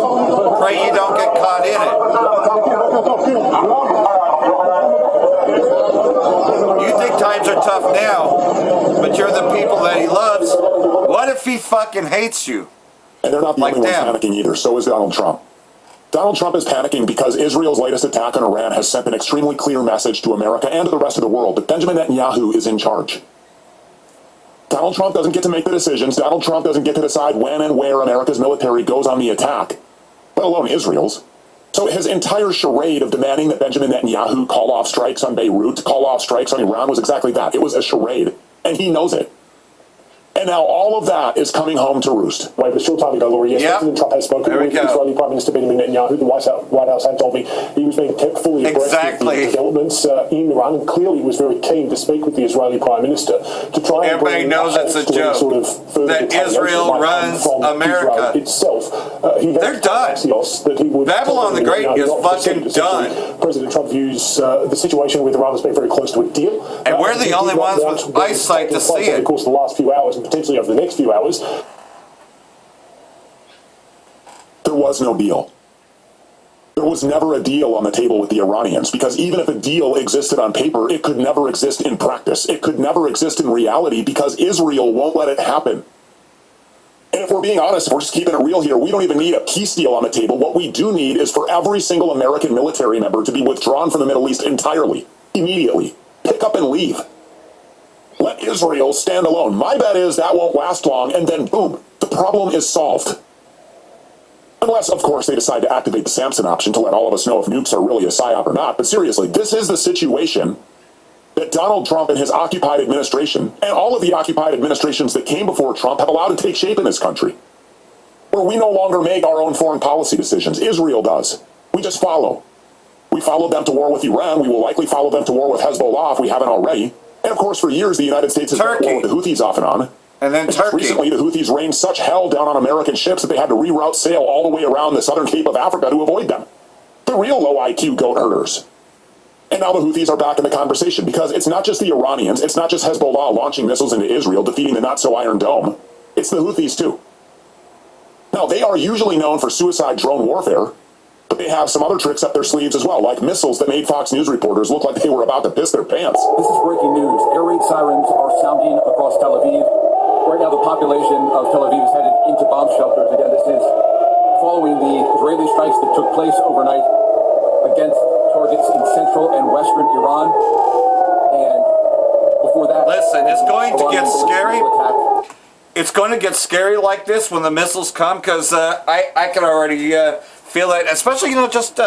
Pray you don't get caught in it. You think times are tough now, but you're the people that he loves. What if he fucking hates you? And they're not the only ones panicking either. So is Donald Trump. Donald Trump is panicking because Israel's latest attack on Iran has sent an extremely clear message to America and to the rest of the world that Benjamin Netanyahu is in charge. Donald Trump doesn't get to make the decisions. Donald Trump doesn't get to decide when and where America's military goes on the attack, let alone Israel's. So his entire charade of demanding that Benjamin Netanyahu call off strikes on Beirut, call off strikes on Iran was exactly that. It was a charade, and he knows it. And now all of that is coming home to roost. Wait, a short time ago, Laurie, yes, President Trump has spoken with Israeli Prime Minister Benjamin Netanyahu. The White House had told me he was being kept fully abreast of the developments in Iran, and clearly was very keen to speak with the Israeli Prime Minister to try and everybody knows it's a joke sort of that Israel runs America. Itself. They're done. Babylon the Great is fucking done. President Trump views the situation with Iran as being very close to a deal. And we're the only ones with eyesight to see it. Of course, the last few hours, and potentially over the next few hours. There was no deal. There was never a deal on the table with the Iranians, because even if a deal existed on paper, it could never exist in practice. It could never exist in reality because Israel won't let it happen. And if we're being honest, if we're just keeping it real here, we don't even need a peace deal on the table. What we do need is for every single American military member to be withdrawn from the Middle East entirely, immediately. Pick up and leave. Let Israel stand alone. My bet is that won't last long, and then boom, the problem is solved. Unless, of course, they decide to activate the Samson option to let all of us know if nukes are really a psyop or not. But seriously, this is the situation that Donald Trump and his occupied administration, and all of the occupied administrations that came before Trump, have allowed to take shape in this country. Where we no longer make our own foreign policy decisions. Israel does. We just follow. We followed them to war with Iran. We will likely follow them to war with Hezbollah if we haven't already. And of course, for years, the United States has been at war with the Houthis off and on. And then Turkey. Recently, the Houthis rained such hell down on American ships that they had to reroute sail all the way around the southern Cape of Africa to avoid them. The real low IQ goat herders. And now the Houthis are back in the conversation because it's not just the Iranians, it's not just Hezbollah launching missiles into Israel, defeating the not-so-Iron Dome. It's the Houthis, too. Now, they are usually known for suicide drone warfare, but they have some other tricks up their sleeves as well, like missiles that made Fox News reporters look like they were about to piss their pants. This is breaking news. Air raid sirens are sounding across Tel Aviv. Right now, the population of Tel Aviv is headed into bomb shelters. Again, this is following the Israeli strikes that took place overnight against targets in central and western Iran. And before that... Listen, it's going to get scary. It's going to get scary like this when the missiles come, because I can already feel it, especially, just...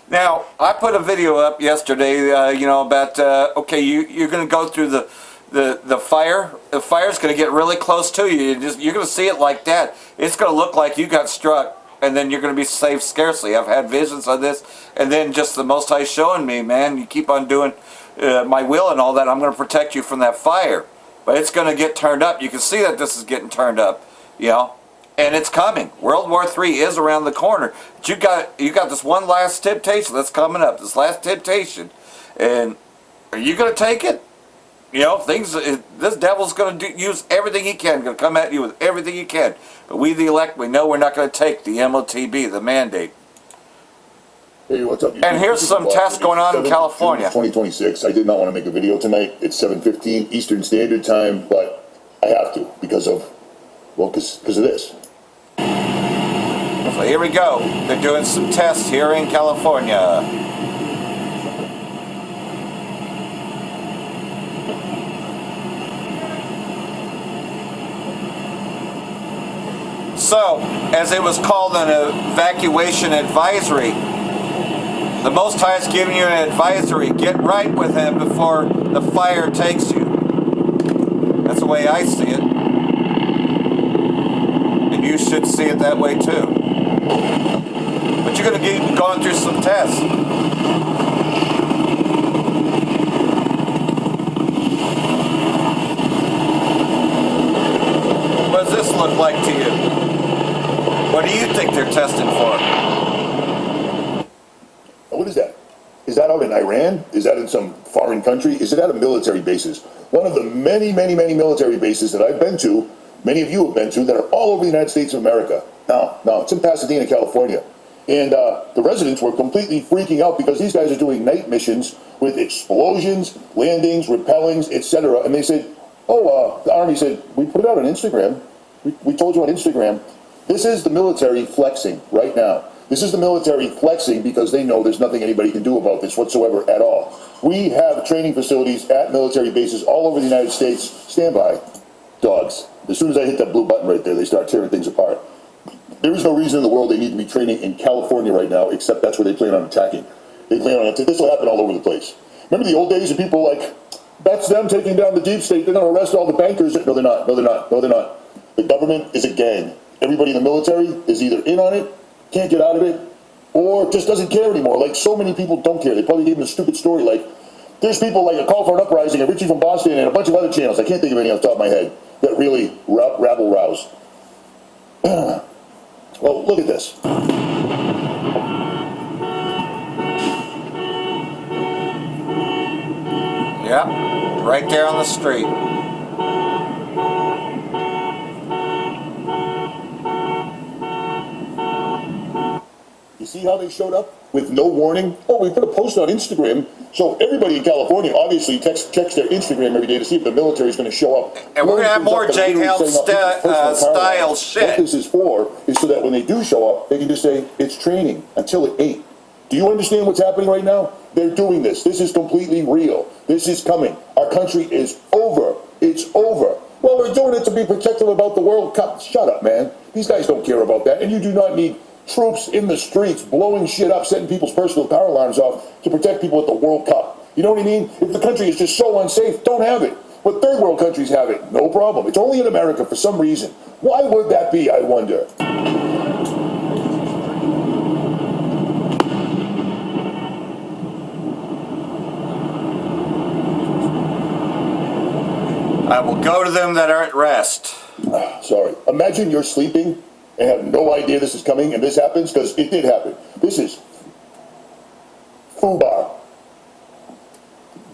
now, I put a video up yesterday, about, okay, you're going to go through the fire. The fire's going to get really close to you. You're going to see it like that. It's going to look like you got struck, and then you're going to be saved scarcely. I've had visions of this, and then just the Most High showing me, man, you keep on doing my will and all that, I'm going to protect you from that fire. But it's going to get turned up. You can see that this is getting turned up, and it's coming. World War III is around the corner. But you got this one last temptation that's coming up, this last temptation, and are you going to take it? This devil's going to use everything he can, going to come at you with everything he can. But we, the elect, we know we're not going to take the MOTB, the mandate. Hey, what's up? And here's some tests going on in California. 2026. I did not want to make a video tonight. It's 7:15 Eastern Standard Time, but I have to because of this. So here we go. They're doing some tests here in California. So, as it was called, an evacuation advisory, the Most High is giving you an advisory. Get right with Him before the fire takes you. That's the way I see it. And you should see it that way too. But you're going to get going through some tests. What does this look like to you? What do you think they're testing for? What is that? Is that out in Iran? Is that in some foreign country? Is it at a military basis? One of the many, many, many military bases that I've been to, many of you have been to, that are all over the United States of America. No, it's in Pasadena, California. And the residents were completely freaking out because these guys are doing night missions with explosions, landings, repellings, etc. And they said, the Army said, we put it out on Instagram. We told you on Instagram. This is the military flexing right now. This is the military flexing because they know there's nothing anybody can do about this whatsoever at all. We have training facilities at military bases all over the United States. Stand by. Dogs. As soon as I hit that blue button right there, they start tearing things apart. There is no reason in the world they need to be training in California right now, except that's where they plan on attacking. They plan on attacking. This will happen all over the place. Remember the old days of people like, that's them taking down the deep state. They're going to arrest all the bankers. No, they're not. No, they're not. No, they're not. The government is a gang. Everybody in the military is either in on it, can't get out of it, or just doesn't care anymore. Like, so many people don't care. They probably gave them a stupid story. Like, there's people like A Call for an Uprising and Richie from Boston and a bunch of other channels. I can't think of any off the top of my head that really rabble rouse. Well, look at this. Yeah, right there on the street. You see how they showed up with no warning? Oh, we put a post on Instagram, so everybody in California obviously checks their Instagram every day to see if the military is going to show up. And we're going to have more Jane Helm style shit. What this is for is so that when they do show up, they can just say, it's training until it ain't. Do you understand what's happening right now? They're doing this. This is completely real. This is coming. Our country is over. It's over. Well, we're doing it to be protective about the World Cup. Shut up, man. These guys don't care about that. And you do not need troops in the streets blowing shit up, setting people's personal power alarms off to protect people at the World Cup. You know what I mean? If the country is just so unsafe, don't have it. But third world countries have it. No problem. It's only in America for some reason. Why would that be, I wonder? I will go to them that are at rest. Sorry. Imagine you're sleeping and have no idea this is coming and this happens, because it did happen. This is FUBAR.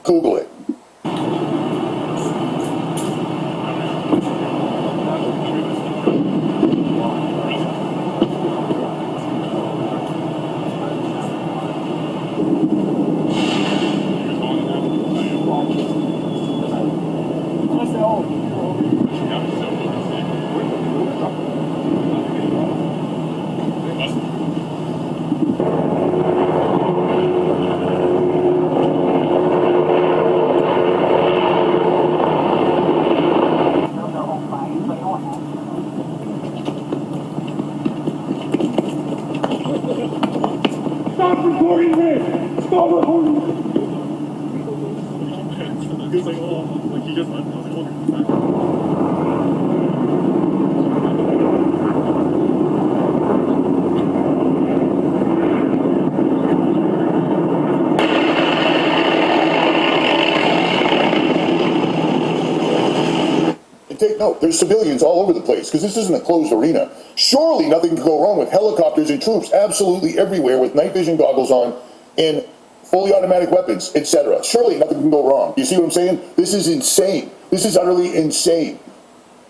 Google it. Stop recording me! Stop recording me! He was like, oh, like he just, I was like, oh, Take note, there's civilians all over the place, because this isn't a closed arena. Surely nothing can go wrong with helicopters and troops absolutely everywhere with night vision goggles on and fully automatic weapons, etc. Surely nothing can go wrong. You see what I'm saying? This is insane. This is utterly insane.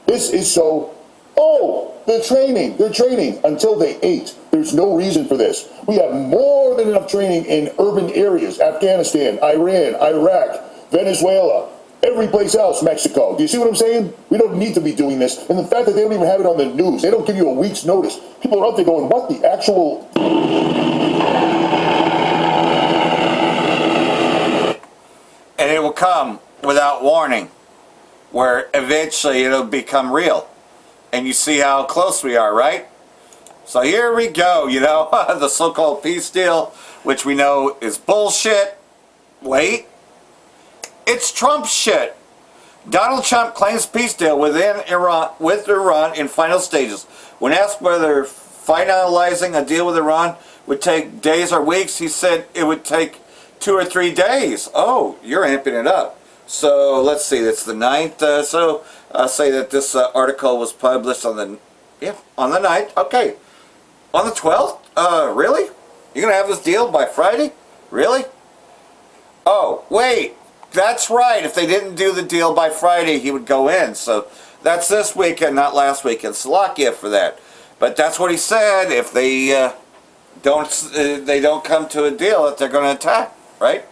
This is so... Oh, they're training until they ain't. There's no reason for this. We have more than enough training in urban areas. Afghanistan, Iran, Iraq, Venezuela, every place else, Mexico. Do you see what I'm saying? We don't need to be doing this. And the fact that they don't even have it on the news, they don't give you a week's notice. People are out there going, what the actual... And it will come without warning, where eventually it'll become real. And you see how close we are, right? So here we go, you know, the so-called peace deal, which we know is bullshit. Wait, it's Trump shit. Donald Trump claims peace deal with Iran in final stages. When asked whether finalizing a deal with Iran would take days or weeks, he said it would take 2 or 3 days. Oh, you're amping it up. So let's see, it's the 9th. So I'll say that this article was published on the 9th. Okay. On the 12th? Really? You're going to have this deal by Friday? Really? Oh, wait. That's right. If they didn't do the deal by Friday, he would go in. So that's this weekend, not last weekend. Slovakia for that. But that's what he said. If they don't come to a deal, that they're going to attack, right?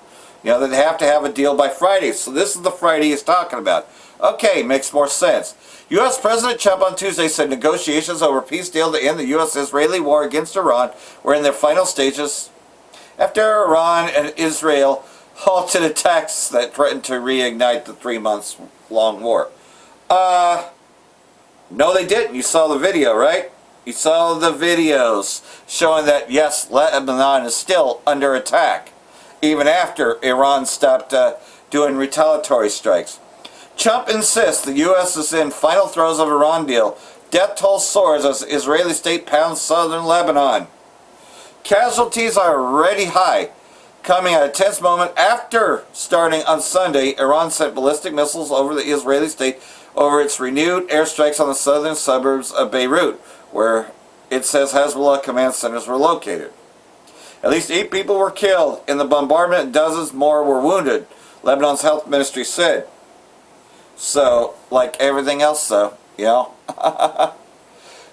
You know, they have to have a deal by Friday. So this is the Friday he's talking about. Okay, makes more sense. U.S. President Trump on Tuesday said negotiations over a peace deal to end the U.S.-Israeli war against Iran were in their final stages after Iran and Israel halted attacks that threatened to reignite the 3-month-long war. No, they didn't. You saw the video, right? You saw the videos showing that, yes, Lebanon is still under attack, even after Iran stopped doing retaliatory strikes. Trump insists the U.S. is in final throes of Iran deal. Death toll soars as Israeli state pounds southern Lebanon. Casualties are already high, coming at a tense moment after starting on Sunday. Iran sent ballistic missiles over the Israeli state over its renewed airstrikes on the southern suburbs of Beirut, where it says Hezbollah command centers were located. At least 8 people were killed in the bombardment and dozens more were wounded, Lebanon's health ministry said. So, like everything else though, you know.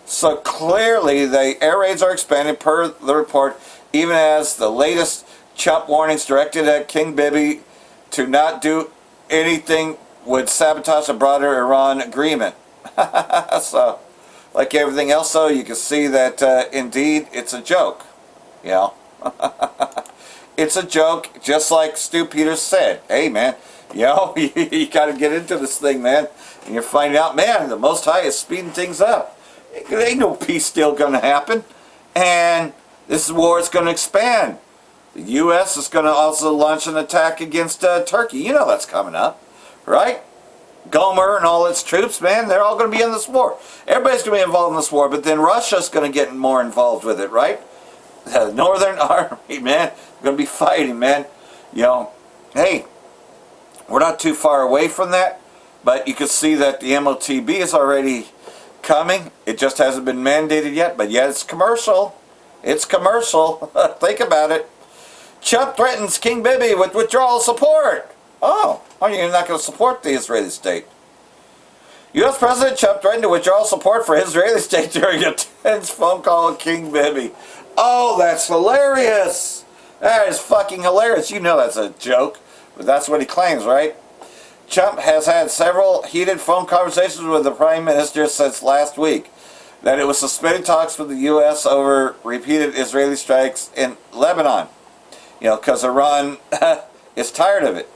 So clearly the air raids are expanding per the report, even as the latest Trump warnings directed at King Bibi to not do anything would sabotage a broader Iran agreement. So, like everything else though, you can see that indeed it's a joke, you know. It's a joke, just like Stu Peters said. Hey man, you know, you got to get into this thing, man. And you're finding out, man, the Most High is speeding things up. There ain't no peace deal going to happen. And this war is going to expand. The U.S. is going to also launch an attack against Turkey. You know that's coming up, right? Gomer and all its troops, man, they're all going to be in this war. Everybody's going to be involved in this war, but then Russia's going to get more involved with it, right? The Northern Army, man, going to be fighting, man. You know, hey, we're not too far away from that, but you can see that the MOTB is already coming. It just hasn't been mandated yet, but yeah, it's commercial. It's commercial. Think about it. Trump threatens King Bibi with withdrawal support. Oh, you're not going to support the Israeli state. U.S. President Trump threatened to withdraw support for Israeli state during a tense phone call with King Bibi. Oh, that's hilarious. That is fucking hilarious. You know that's a joke. But that's what he claims, right? Trump has had several heated phone conversations with the Prime Minister since last week. That it was suspended talks with the U.S. over repeated Israeli strikes in Lebanon. You know, because Iran is tired of it.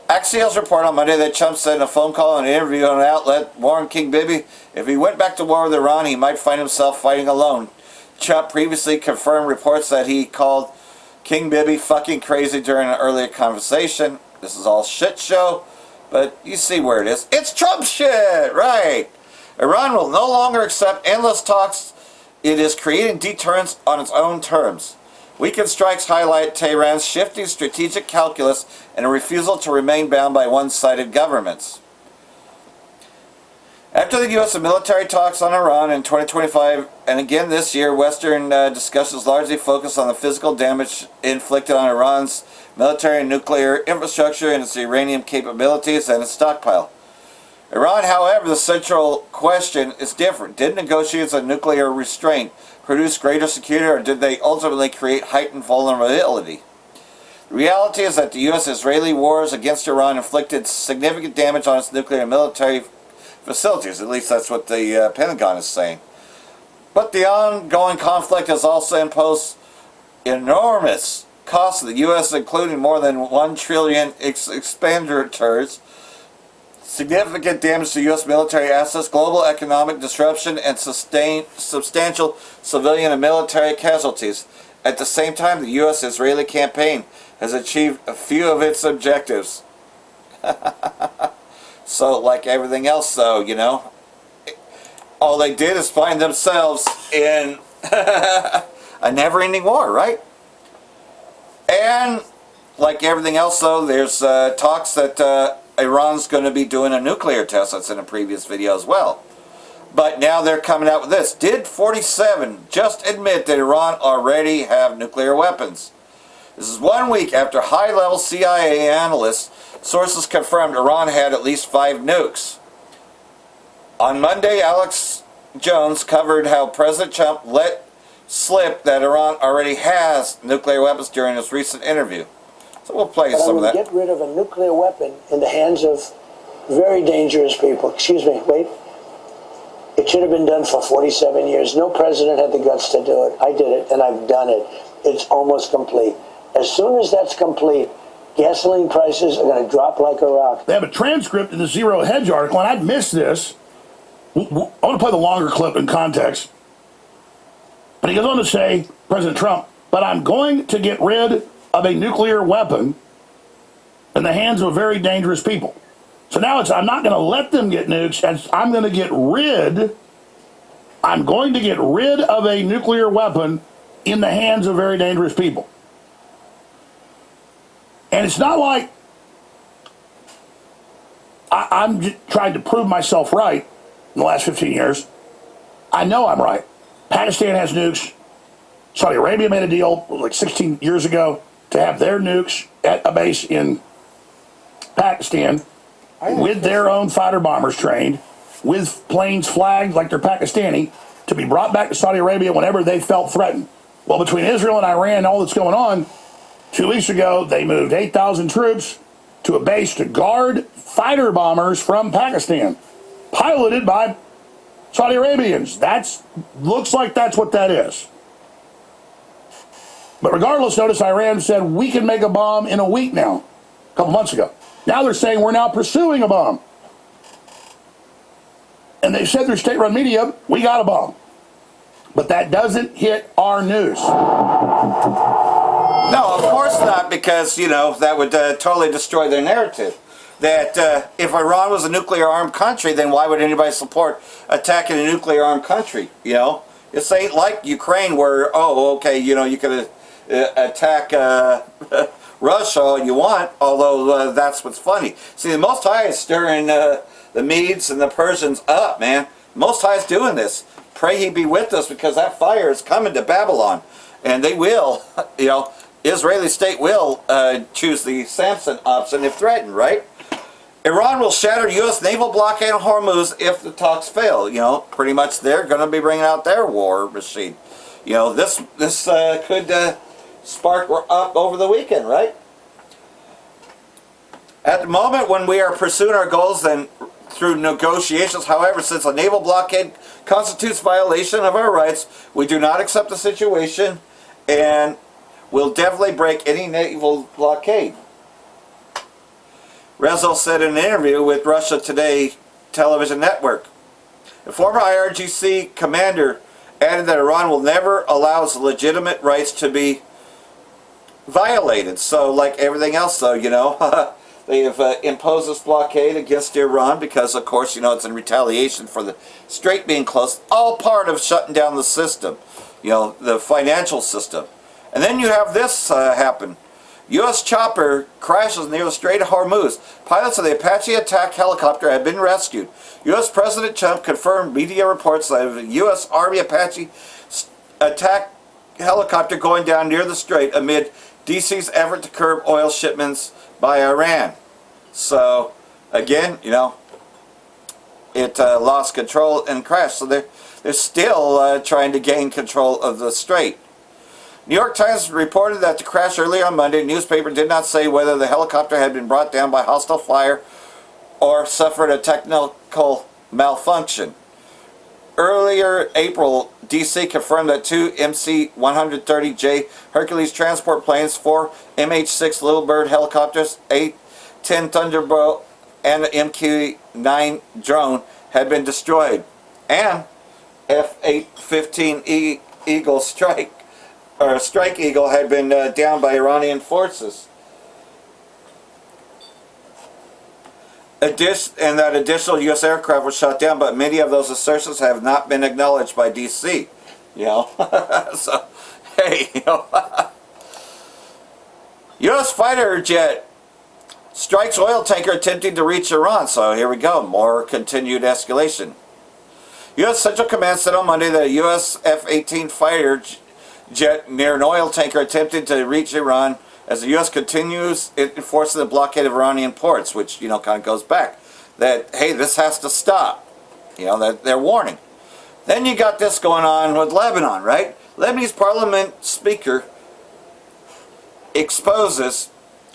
Axios report on Monday that Trump said in a phone call and an interview on an outlet warned King Bibi if he went back to war with Iran, he might find himself fighting alone. Trump previously confirmed reports that he called King Bibi fucking crazy during an earlier conversation. This is all shit show, but you see where it is. It's Trump shit, right? Iran will no longer accept endless talks. It is creating deterrence on its own terms. Weekend strikes highlight Tehran's shifting strategic calculus and a refusal to remain bound by one-sided governments. After the U.S. military talks on Iran in 2025, and again this year, Western discussions largely focused on the physical damage inflicted on Iran's military and nuclear infrastructure and its uranium capabilities and its stockpile. Iran, however, the central question is different. Did negotiations on nuclear restraint produce greater security, or did they ultimately create heightened vulnerability? The reality is that the U.S.-Israeli wars against Iran inflicted significant damage on its nuclear and military facilities. At least that's what the Pentagon is saying. But the ongoing conflict has also imposed enormous costs to the U.S., including more than $1 trillion expenditures significant damage to U.S. military assets, global economic disruption, and substantial civilian and military casualties. At the same time, the U.S.-Israeli campaign has achieved a few of its objectives. So, like everything else, though, you know, all they did is find themselves in a never-ending war, right? And like everything else, though, there's talks that Iran's going to be doing a nuclear test. That's in a previous video as well. But now they're coming out with this. Did 47 just admit that Iran already have nuclear weapons? This is 1 week after high-level CIA analysts, sources confirmed Iran had at least 5 nukes. On Monday, Alex Jones covered how President Trump let slip that Iran already has nuclear weapons during his recent interview. So we'll play some of that. Get rid of a nuclear weapon in the hands of very dangerous people. Excuse me, wait. It should have been done for 47 years. No president had the guts to do it. I did it, and I've done it. It's almost complete. As soon as that's complete, gasoline prices are going to drop like a rock. They have a transcript in the Zero Hedge article, and I'd missed this. I want to play the longer clip in context. But he goes on to say, President Trump, but I'm going to get rid of a nuclear weapon in the hands of very dangerous people. So now it's, I'm not going to let them get nukes, and I'm going to get rid of a nuclear weapon in the hands of very dangerous people. And it's not like I'm just trying to prove myself right in the last 15 years. I know I'm right. Pakistan has nukes. Saudi Arabia made a deal like 16 years ago to have their nukes at a base in Pakistan with their own fighter bombers trained, with planes flagged like they're Pakistani, to be brought back to Saudi Arabia whenever they felt threatened. Well, between Israel and Iran and all that's going on, 2 weeks ago, they moved 8,000 troops to a base to guard fighter bombers from Pakistan, piloted by Saudi Arabians. Looks like that's what that is. But regardless, notice Iran said we can make a bomb in a week now, a couple months ago. Now they're saying we're now pursuing a bomb. And they said through state-run media, we got a bomb. But that doesn't hit our news. No, of course not, because, you know, that would totally destroy their narrative. That if Iran was a nuclear-armed country, then why would anybody support attacking a nuclear-armed country, you know? This ain't like Ukraine where, oh, okay, you know, you could attack Russia all you want, although that's what's funny. See, the Most High is stirring the Medes and the Persians up, man. The Most High is doing this. Pray he be with us, because that fire is coming to Babylon. And they will, you know, Israeli state will choose the Samson option if threatened, right? Iran will shatter U.S. naval blockade on Hormuz if the talks fail. You know, pretty much they're going to be bringing out their war machine. You know, this could spark up over the weekend, right? At the moment, when we are pursuing our goals, then through negotiations, however, since a naval blockade constitutes violation of our rights, we do not accept the situation and will definitely break any naval blockade. Rezl said in an interview with Russia Today television network. The former IRGC commander added that Iran will never allow its legitimate rights to be violated. So, like everything else, though, you know, they have imposed this blockade against Iran because, of course, you know, it's in retaliation for the Strait being closed. All part of shutting down the system, you know, the financial system. And then you have this happen. U.S. chopper crashes near the Strait of Hormuz. Pilots of the Apache attack helicopter have been rescued. U.S. President Trump confirmed media reports that a U.S. Army Apache attack helicopter going down near the Strait amid D.C.'s effort to curb oil shipments by Iran. So, again, you know, it lost control and crashed. So they're still trying to gain control of the Strait. New York Times reported that the crash earlier on Monday. The newspaper did not say whether the helicopter had been brought down by hostile fire or suffered a technical malfunction. Earlier April, D.C. confirmed that 2 MC-130J Hercules transport planes, 4 MH-6 Little Bird helicopters, 8-10 Thunderbolt, and F-9 drone had been destroyed, and F-815 Eagle Strike Eagle had been downed by Iranian forces. And that additional U.S. aircraft was shot down, but many of those assertions have not been acknowledged by D.C. You know, so hey, you know, U.S. fighter jet strikes oil tanker attempting to reach Iran. So here we go, more continued escalation. U.S. Central Command said on Monday that a U.S. F-18 fighter jet near an oil tanker attempted to reach Iran as the U.S. continues enforcing the blockade of Iranian ports, which, you know, kind of goes back that, hey, this has to stop. You know, that they're warning. Then you got this going on with Lebanon, right? Lebanese parliament speaker exposes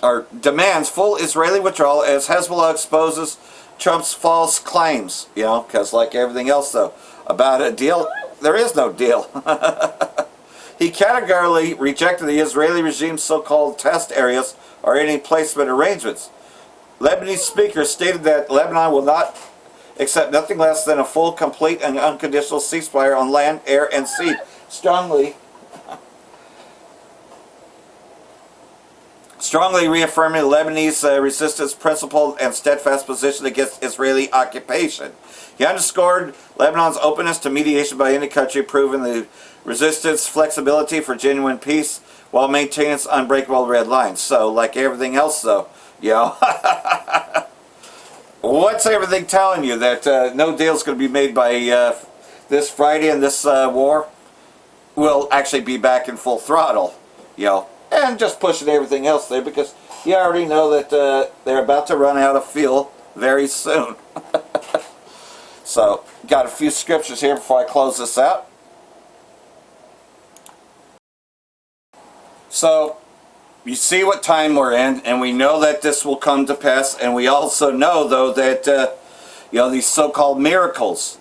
or demands full Israeli withdrawal as Hezbollah exposes Trump's false claims, you know, because like everything else, though, about a deal, there is no deal. He categorically rejected the Israeli regime's so-called test areas or any placement arrangements. Lebanese speaker stated that Lebanon will not accept nothing less than a full, complete, and unconditional ceasefire on land, air, and sea. Strongly reaffirming the Lebanese resistance principle and steadfast position against Israeli occupation. He underscored Lebanon's openness to mediation by any country, proving the resistance flexibility for genuine peace while maintaining its unbreakable red lines. So, like everything else, though, you know, what's everything telling you? That no deal's going to be made by this Friday, and this war will actually be back in full throttle, you know, and just pushing everything else there, because you already know that they're about to run out of fuel very soon. So, got a few scriptures here before I close this out. So, you see what time we're in, and we know that this will come to pass, and we also know, though, that, you know, these so-called miracles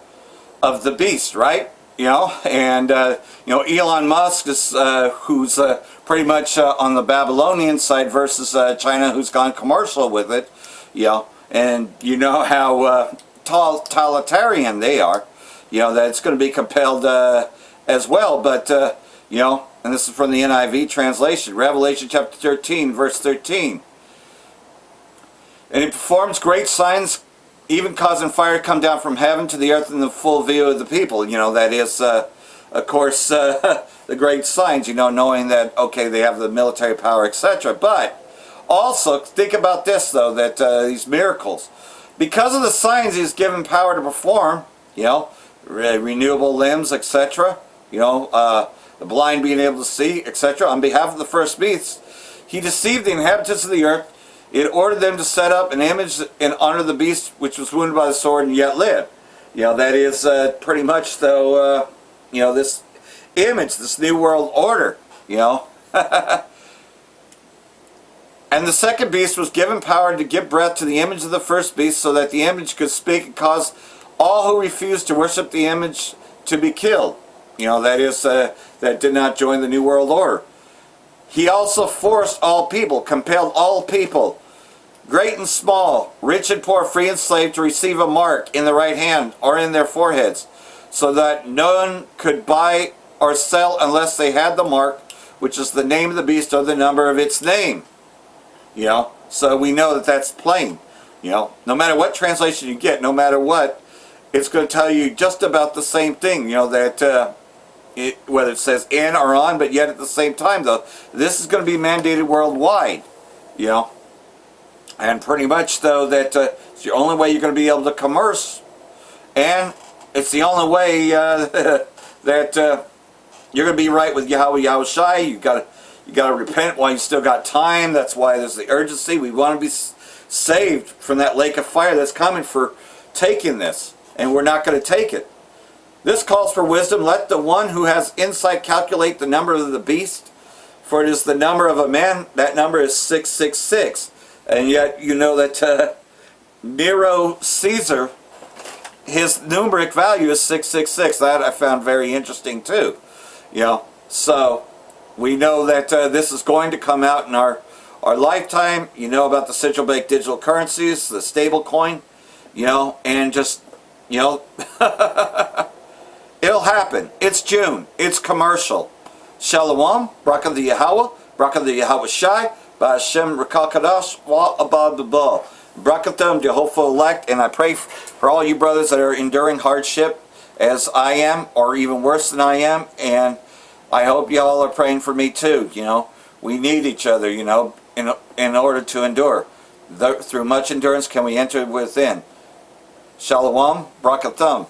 of the beast, right? You know, and, you know, Elon Musk is, who's pretty much on the Babylonian side versus China, who's gone commercial with it, you know, and you know how totalitarian they are, you know, that it's going to be compelled as well, but, you know, and this is from the NIV translation, Revelation chapter 13, verse 13. And he performs great signs, even causing fire to come down from heaven to the earth in the full view of the people. You know, that is, of course, the great signs, you know, knowing that, okay, they have the military power, etc. But also, think about this, though, that these miracles, because of the signs he's given power to perform, you know, renewable limbs, etc., you know, the blind being able to see, etc., on behalf of the first beast, he deceived the inhabitants of the earth. It ordered them to set up an image in honor of the beast which was wounded by the sword and yet lived. You know, that is pretty much, though, you know, this image, this new world order, you know. And the second beast was given power to give breath to the image of the first beast, so that the image could speak and cause all who refused to worship the image to be killed. You know, that is, that did not join the New World Order. He also forced all people, compelled all people, great and small, rich and poor, free and slave, to receive a mark in the right hand or in their foreheads, so that no one could buy or sell unless they had the mark, which is the name of the beast or the number of its name. You know, so we know that that's plain. You know, no matter what translation you get, no matter what, it's going to tell you just about the same thing. You know, that whether it says in or on, but yet at the same time, though, this is going to be mandated worldwide. You know, and pretty much, though, that it's the only way you're going to be able to commerce, and it's the only way that you're going to be right with Yahweh Yahushai. You got to repent while you still got time. That's why there's the urgency. We want to be saved from that lake of fire that's coming for taking this, and we're not going to take it. This calls for wisdom. Let the one who has insight calculate the number of the beast, for it is the number of a man. That number is 666. And yet, you know that Nero Caesar, his numeric value is 666. That I found very interesting too. You know, so we know that this is going to come out in our lifetime. You know about the central bank digital currencies, the stable coin, you know, and just, you know, it'll happen. It's June. It's commercial. Shalom, Bracha the Yahweh, Bracha the Yahweh Shai, Ba'Hashem Rekal Wa Abad the Ball. Brakatham, the hopeful elect, and I pray for all you brothers that are enduring hardship as I am, or even worse than I am, and I hope y'all are praying for me too, you know. We need each other, you know, in order to endure. Through much endurance can we enter within. Shalom, Brakatham.